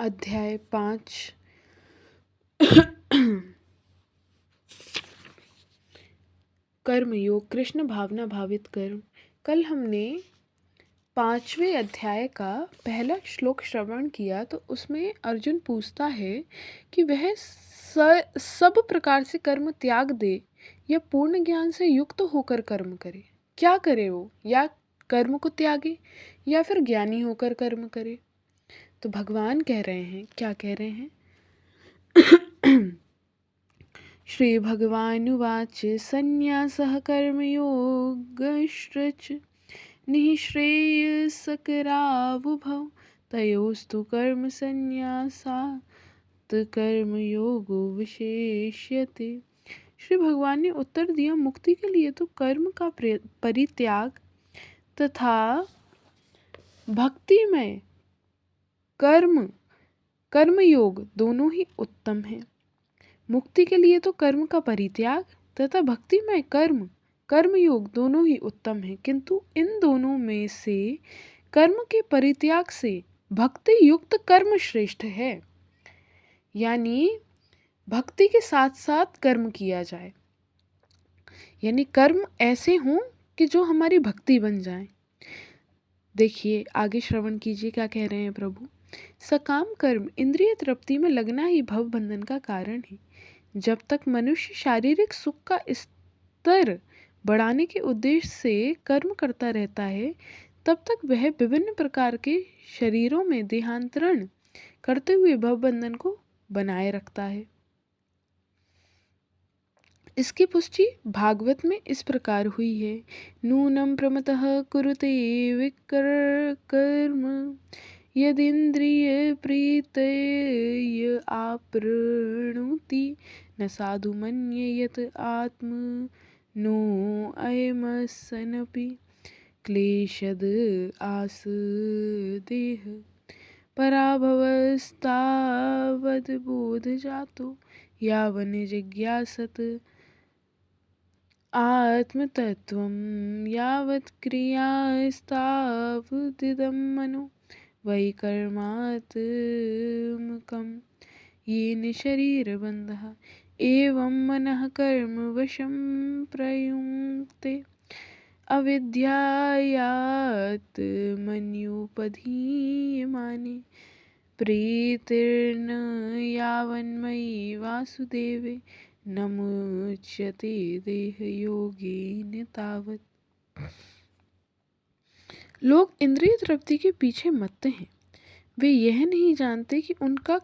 अध्याय 5 कर्मयोग, कृष्ण भावना भावित कर्म। कल हमने 5वें अध्याय का पहला श्लोक श्रवण किया, तो उसमें अर्जुन पूछता है कि वह सब प्रकार से कर्म त्याग दे या पूर्ण ज्ञान से युक्त होकर कर्म करे। क्या करे वो? या कर्म को त्यागे या फिर ज्ञानी होकर कर्म करे। तो भगवान कह रहे हैं, क्या कह रहे हैं? श्री भगवानुवाच संन्यासः कर्मयोगश्च निःश्रेयसकरावुभौ तयोस्तु कर्म संन्यासात् कर्मयोगो विशेष्यते। श्री भगवान ने उत्तर दिया, मुक्ति के लिए तो कर्म का परित्याग तथा भक्ति में कर्मयोग दोनों ही उत्तम हैं। मुक्ति के लिए तो कर्म का परित्याग तथा भक्ति में कर्मयोग दोनों ही उत्तम हैं, किंतु इन दोनों में से कर्म के परित्याग से भक्ति युक्त कर्म श्रेष्ठ है। यानी भक्ति के साथ साथ कर्म किया जाए, यानी कर्म ऐसे हों कि जो हमारी भक्ति बन जाए। देखिए आगे श्रवण कीजिए, क्या कह रहे हैं प्रभु। सकाम कर्म इंद्रिय तृप्ति में लगना ही भव बंधन का कारण है। जब तक मनुष्य शारीरिक सुख का स्तर बढ़ाने के उद्देश्य से कर्म करता रहता है, तब तक वह विभिन्न प्रकार के शरीरों में देहांतरण करते हुए भव बंधन को बनाए रखता है। इसकी पुष्टि भागवत में इस प्रकार हुई है। नूनं प्रमतः कुरुते विकर्म यदिन्द्रिय प्रीतय आपृणुति न साधु मन्येत आत्म नो अयमसनपि क्लेशद आस देह पराभवस्तावद बोध जातो यावन जिज्ञासत आत्मतत्त्वं यावत् क्रियास्तावदिदं मनो वैकर्मात्मकं येन शरीरबन्धः एवं मनः कर्म वशं प्रयुङ्क्ते अविद्यायात् मन्युपधीयमाने प्रीतिर्न यावन्मयि वासुदेवे न मुच्यते देहयोगेन तावत्। लोग इंद्रिय तृप्ति के पीछे मत्ते हैं। वे यह नहीं जानते कि उनका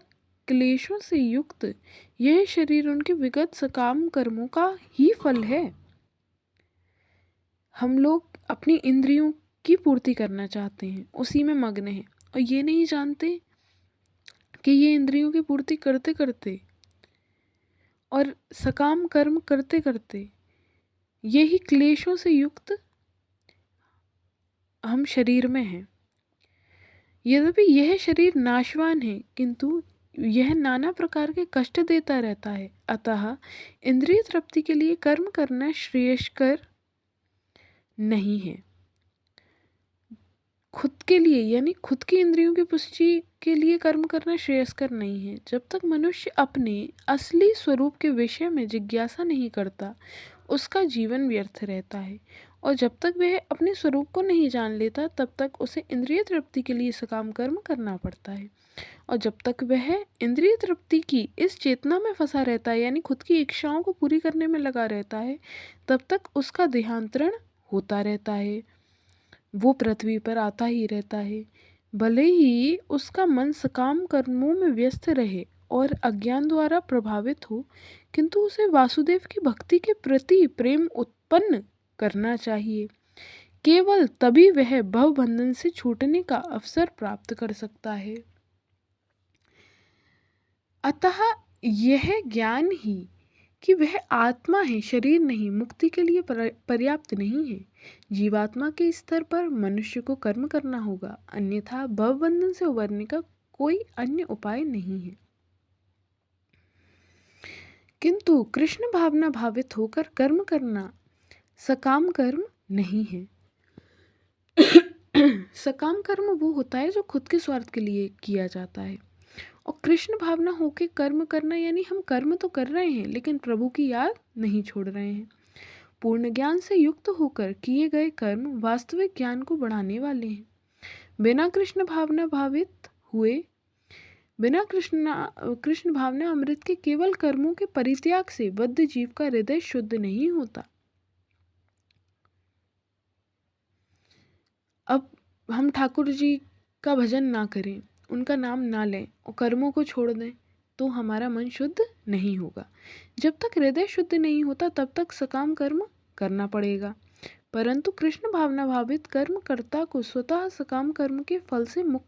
क्लेशों से युक्त यह शरीर उनके विगत सकाम कर्मों का ही फल है। हम लोग अपनी इंद्रियों की पूर्ति करना चाहते हैं, उसी में मग्न हैं, और ये नहीं जानते कि ये इंद्रियों की पूर्ति करते करते और सकाम कर्म करते करते यही क्लेशों से युक्त हम शरीर में हैं। यद्यपि यह शरीर नाशवान है, किंतु यह नाना प्रकार के कष्ट देता रहता है। अतः इंद्रिय तृप्ति के लिए कर्म करना श्रेयस्कर नहीं है। खुद के लिए यानी खुद की इंद्रियों की पुष्टि के लिए कर्म करना श्रेयस्कर नहीं है। जब तक मनुष्य अपने असली स्वरूप के विषय में जिज्ञासा नहीं करता, उसका जीवन व्यर्थ रहता है, और जब तक वह अपने स्वरूप को नहीं जान लेता, तब तक उसे इंद्रिय तृप्ति के लिए सकाम कर्म करना पड़ता है। और जब तक वह इंद्रिय तृप्ति की इस चेतना में फंसा रहता है, यानी खुद की इच्छाओं को पूरी करने में लगा रहता है, तब तक उसका देहांतरण होता रहता है। वो पृथ्वी पर आता ही रहता है। भले ही उसका मन सकाम कर्मों में व्यस्त रहे और अज्ञान द्वारा प्रभावित हो, किंतु उसे वासुदेव की भक्ति के प्रति प्रेम उत्पन्न करना चाहिए। केवल तभी वह भव बंधन से छूटने का अवसर प्राप्त कर सकता है। अतः यह ज्ञान ही कि वह आत्मा है, शरीर नहीं, मुक्ति के लिए पर्याप्त नहीं है। जीवात्मा के स्तर पर मनुष्य को कर्म करना होगा, अन्यथा भव बंधन से उबरने का कोई अन्य उपाय नहीं है। किंतु कृष्ण भावना भावित होकर कर्म करना सकाम कर्म नहीं है। सकाम कर्म वो होता है जो खुद के स्वार्थ के लिए किया जाता है। और कृष्ण भावना होके कर्म करना यानी हम कर्म तो कर रहे हैं लेकिन प्रभु की याद नहीं छोड़ रहे हैं। पूर्ण ज्ञान से युक्त होकर किए गए कर्म वास्तविक ज्ञान को बढ़ाने वाले हैं। बिना कृष्ण भावना भावित हुए बिना कृष्ण भावना अमृत के केवल कर्मों के परित्याग से बद्ध जीव का हृदय शुद्ध नहीं होता। अब हम ठाकुर जी का भजन ना करें, उनका नाम ना लें और कर्मों को छोड़ दें तो हमारा मन शुद्ध नहीं होगा। जब तक हृदय शुद्ध नहीं होता तब तक सकाम कर्म करना पड़ेगा, परंतु कृष्ण भावना भावित कर्मकर्ता को स्वतः सकाम कर्म के फल से मुक्त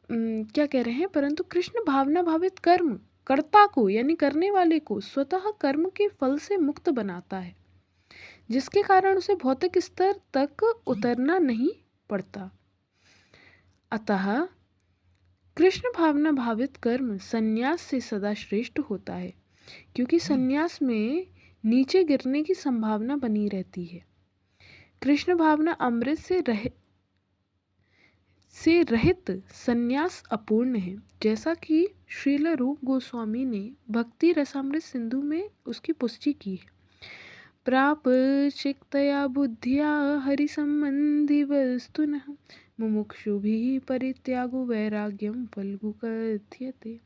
क्या कह रहे हैं, परंतु कृष्ण भावना भावित कर्म कर्ता को यानी करने वाले को स्वतः कर्म के फल से मुक्त बनाता है, जिसके कारण उसे भौतिक स्तर तक उतरना नहीं पड़ता। अतः कृष्ण भावना भावित कर्म संन्यास से सदा श्रेष्ठ होता है, क्योंकि संन्यास में नीचे गिरने की संभावना बनी रहती है। कृष्ण भावना अमृत से रहित संन्यास अपूर्ण है, जैसा कि श्रील रूप गोस्वामी ने भक्ति रसामृत सिंधु में उसकी पुष्टि की है। प्रापचिक्तया बुद्धिया हरि संबंधी वस्तुनः मुमुक्षुभिः परित्यागो वैराग्यम फल्गु कथ्यते।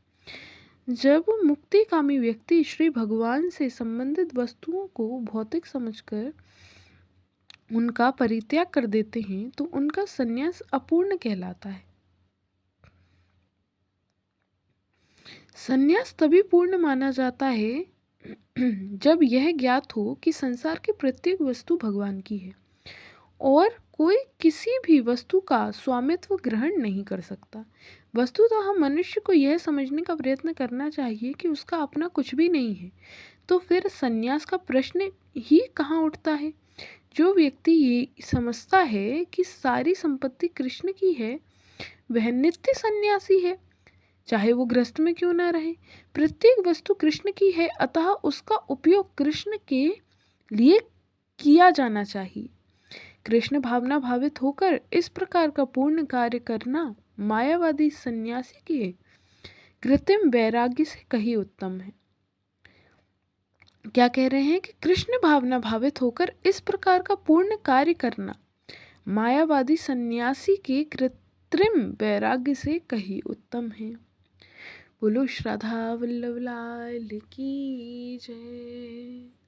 जब मुक्तिकामी व्यक्ति श्री भगवान से संबंधित वस्तुओं को भौतिक समझकर उनका परित्याग कर देते हैं तो उनका संन्यास अपूर्ण कहलाता है। संन्यास तभी पूर्ण माना जाता है जब यह ज्ञात हो कि संसार की प्रत्येक वस्तु भगवान की है और कोई किसी भी वस्तु का स्वामित्व ग्रहण नहीं कर सकता। वस्तुतः हम मनुष्य को यह समझने का प्रयत्न करना चाहिए कि उसका अपना कुछ भी नहीं है, तो फिर संन्यास का प्रश्न ही कहाँ उठता है। जो व्यक्ति ये समझता है कि सारी संपत्ति कृष्ण की है वह नित्य सन्यासी है, चाहे वो गृहस्थ में क्यों ना रहे। प्रत्येक वस्तु कृष्ण की है, अतः उसका उपयोग कृष्ण के लिए किया जाना चाहिए। कृष्ण भावना भावित होकर इस प्रकार का पूर्ण कार्य करना मायावादी सन्यासी के कृत्रिम वैराग्य से कहीं उत्तम है। क्या कह रहे हैं कि कृष्ण भावना भावित होकर इस प्रकार का पूर्ण कार्य करना मायावादी सन्यासी के कृत्रिम वैराग्य से कहीं उत्तम है। बोलो श्रद्धा वल्लभ लाल की जय।